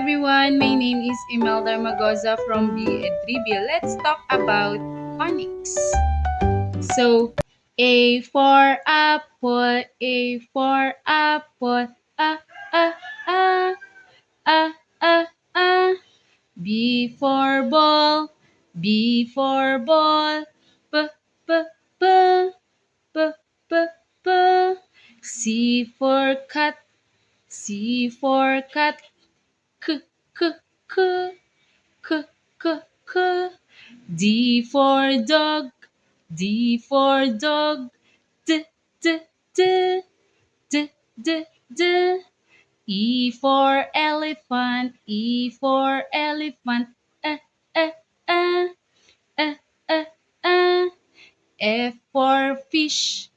everyone, my name is Imelda Magoza from BA Trivia. Let's talk about phonics. So, A for apple, A for apple, ah, ah, ah, ah, ah, ah. B for ball, B for ball, B, B, B, B, B, B. C for cat, C for cat, K, K, K, K, K, K. D for dog, D for dog, D, D, D, D, D, D. E for elephant, E for elephant, eh, eh, eh, eh, eh, eh. F for fish,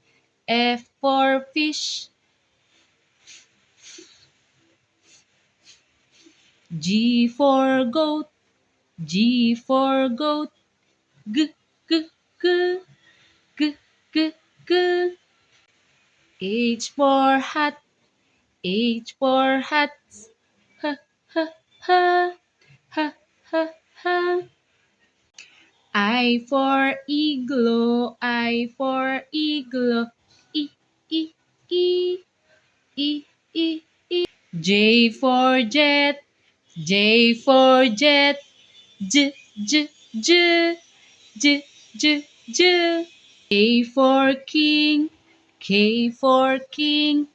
F for fish. G for goat, G for goat, G, G, G, G, G, G. H for hat, H for hat, H, H, H, H, H, H. I for igloo, I for igloo, E, E, E, E, E, E. J for jet, J for jet, J, J, J, J, J, J. K for king, K for king,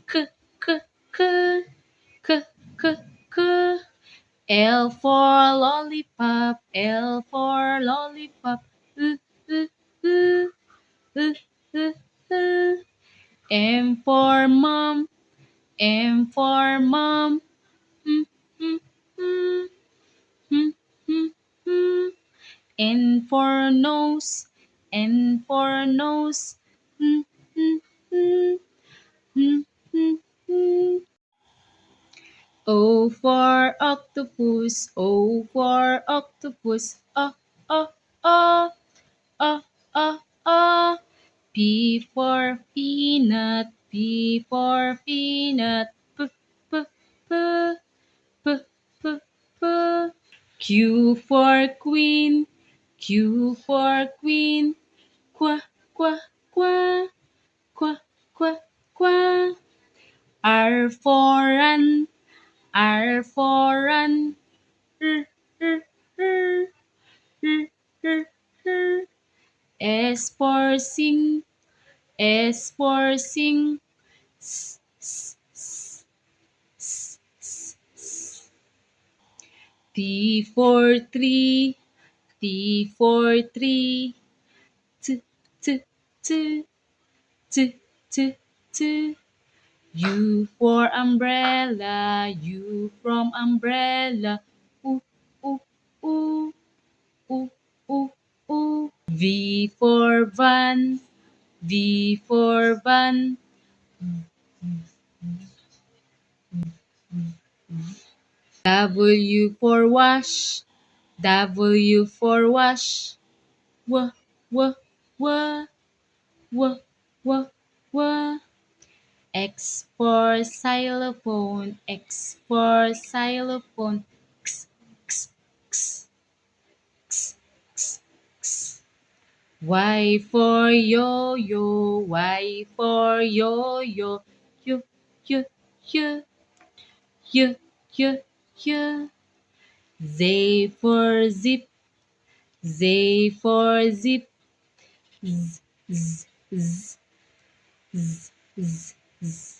K, K, K, K, K, K. L for lollipop, L for lollipop, uh, uh, uh, uh, uh, uh. M for mom, M for mom, mm, mm, mm, mm, mm, mm. N for nose, N for nose, mm, mm, mm, mm, mm, mm. O for octopus, O for octopus, oh, oh, oh, oh, oh. P for peanut, P for peanut, p, p, p, p, p, p. Q for queen, Q for queen, qua, qua, qua, qua, qua, qua. R for run, R for run, r, r, r, r, r, r. S for sing, S for sing, s, s, s, s, s, s. T for tree, T for tree, t, t, t, t, t, t. U for umbrella, U from umbrella, ooh, ooh, ooh, ooh, ooh, ooh. V for van, V for van, W for wash, W for wash, W, W, W, W, W, W. X for xylophone, X for xylophone, X, X, X, X, X, X. Y for yo-yo, Y for yo-yo, yo, yo, yo, yo, yo, yo. Z for zip, Z for zip, z, z, z, z, z, z.